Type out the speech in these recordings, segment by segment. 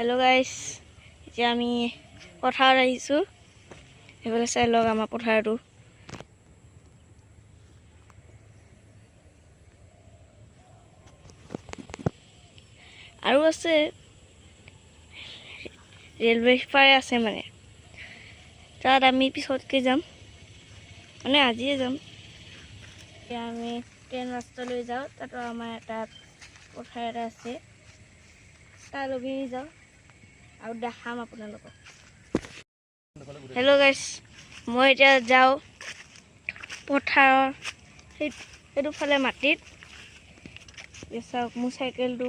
hello guys এতিয়া আমি পথাৰত আহিছো এফালে চাই লওক আমাৰ পথাৰটো আৰু আছে ৰেলৱে ফাৰে আছে মানে তাত আমি পিছতকে যাম মানে আজিয়ে যাম এতিয়া আমি ট্ৰেইন ৰাস্তালৈ যাওঁ তাত আমাৰ এটা পথাৰ এটা আছে তালৈকে যাওঁ আৰু দেখাম আপোনালোকক হেল্ল' গাইস মই এতিয়া যাওঁ পথাৰৰ সেইটো ফালে মাটিত চাওক মোৰ চাইকেলটো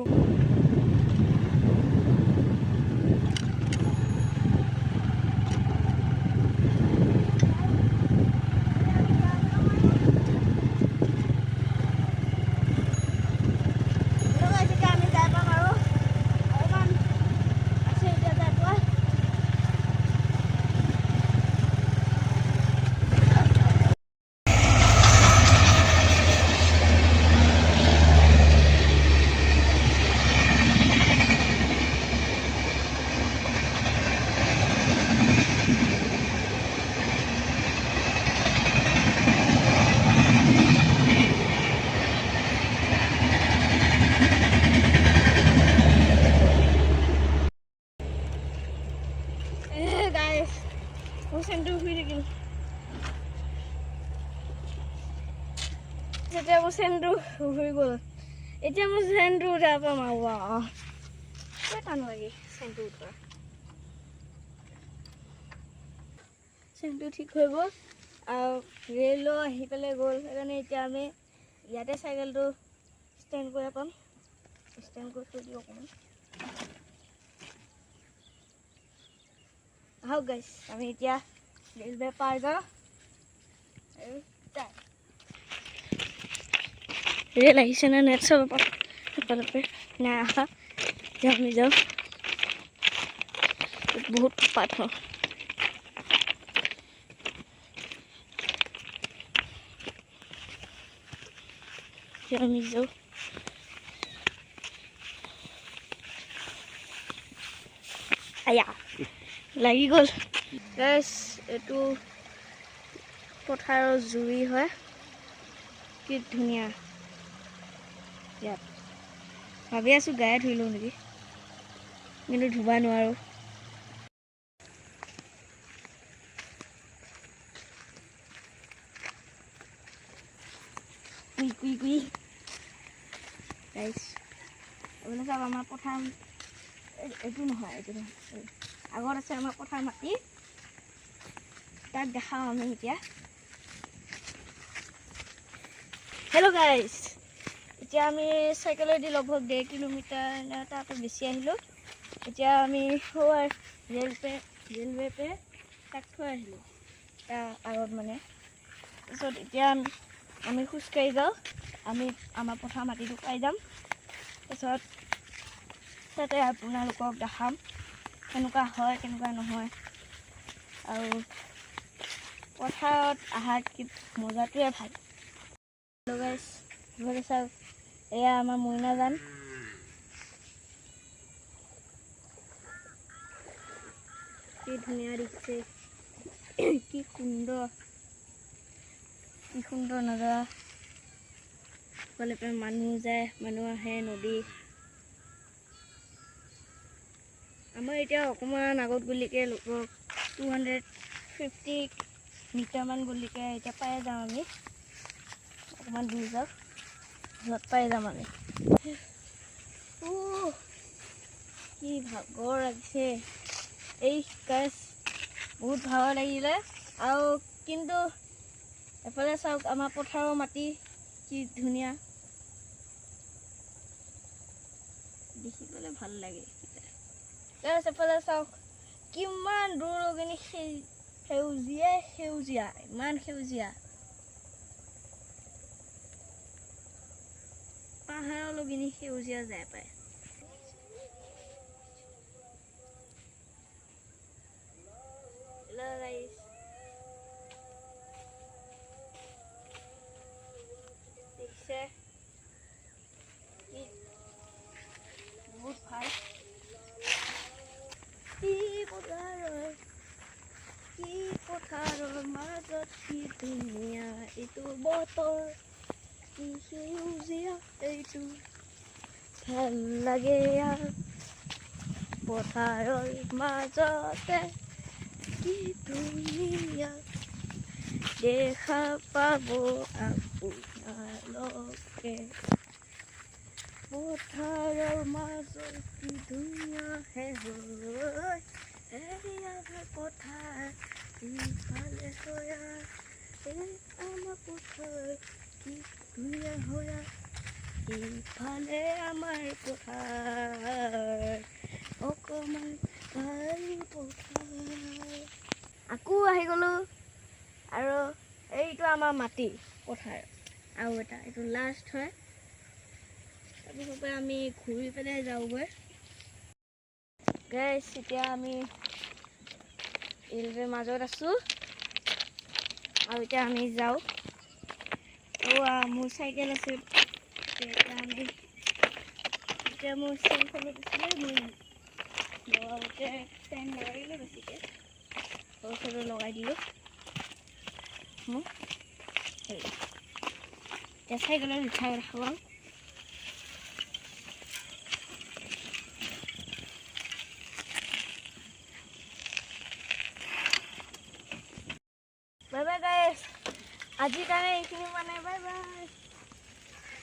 guys মোৰ চেন্টু শুই থাকিল যেতিয়া মোৰ চেন্টু শুই গ'ল এতিয়া মোৰ চেন্টু উঠাব মাৱা টান লাগে চেন্টু উঠোৱা চেন্টু ঠিক হৈ গ'ল আৰু ৰেলো আহি পেলাই গ'ল সেইকাৰণে এতিয়া আমি ইয়াতে চাইকেলটো ষ্টেণ্ড কৰি পাম ষ্টেণ্ড কৰি থৈ দিওঁ অকণমান আহক গাইছ আমি এতিয়া ৰেলৱে পাৰ যাওঁ ৰেল আহিছে না নেট চাব পাৰোঁ নাই আহা এতিয়া আমি যাওঁ বহুত পাথৰ এতিয়া আমি যাওঁ আয়া লাগি গ'ল গাইছ এইটো পথাৰৰ জুৰি হয় কি ধুনীয়া ইয়াত ভাবি আছোঁ গায়ে ধুই লওঁ নেকি কিন্তু ধুব নোৱাৰোঁ কুই গাইছ এইবিলাক চাওক আমাৰ পথাৰ এইটো নহয় আগত আছে আমাৰ পথাৰ মাটি তাক দেখাওঁ আমি এতিয়া হেল্ল' গাইছ এতিয়া আমি চাইকেলেদি লগভগ 1.5 কিলোমিটাৰ তাৰপৰা বেছি আহিলোঁ এতিয়া আমি ৰেলৱে তাক থৈ আহিলোঁ তাৰ আগত মানে তাৰপিছত এতিয়া আমি খোজকাঢ়ি যাওঁ আমি আমাৰ পথাৰ মাটিটো পাই যাম তাৰপিছত তাতে আপোনালোকক দেখাম কেনেকুৱা হয় কেনেকুৱা নহয় আৰু পথাৰত আহাৰ কি মজাটোৱে ভাল গাইছ এইফালে চাওক এয়া আমাৰ মইনাজান কি ধুনীয়া দেখিছে কি সুন্দৰ নজৰা এইফালে মানুহ যায় মানুহ আহে নদী আমাৰ এতিয়া অকণমান আগত গলিকে 250 মিটাৰমান গলিকে এতিয়া পাই যাওঁ আমি অকণমান দূৰ যাওঁ ঘৰত পাই যাম আমি কি ভাগৰ লাগিছে এই গাইছ বহুত ভাগৰ লাগিলে আৰু কিন্তু এফালে চাওক আমাৰ পথাৰৰ মাটি কি ধুনীয়া দেখিবলৈ ভাল লাগে গাইছ এফালে চাওক কিমান দূৰলৈকে সেউজীয়া ইমান সেউজীয়া পাহাৰলৈকে সেউজীয়া যায় পায় দেখিছে বহুত ভাল মাজত কি ধুনীয়া এইটো বতৰ কি সেউজীয়া এইটো ভাল লাগে ইয়াৰ পথাৰৰ মাজতে কি ধুনীয়া দেখা পাব আপোনালোকে পথাৰৰ মাজত কি ধুনীয়া হে হয় এয়া পথাৰ ইফালে হয়া এই আমাৰ পথাৰ কি ধুনীয়া হয়া ইফালে আমাৰ পথাৰ অকণমান ভাল পথাৰ আকৌ আহি গ'লোঁ আৰু এইটো আমাৰ মাটি পথাৰ আৰু এটা এইটো লাষ্ট হয় তাৰপিছতে আমি ঘূৰি পেলাই যাওঁগৈ গাইছ এতিয়া আমি ৰেলৱে মাজত আছোঁ আৰু এতিয়া আমি যাওঁ মোৰ চাইকেল আছে এতিয়া মোৰ চাইকেলত আছিলে মই লগাওঁতে ফেন লগাইলোঁ বেছিকৈ সৰু লগাই দিলোঁ এতিয়া চাইকেলত উঠাই ৰাখোঁ বাই বাই গাইছ আজিৰ কাৰণে এইখিনি মানে বাই বাই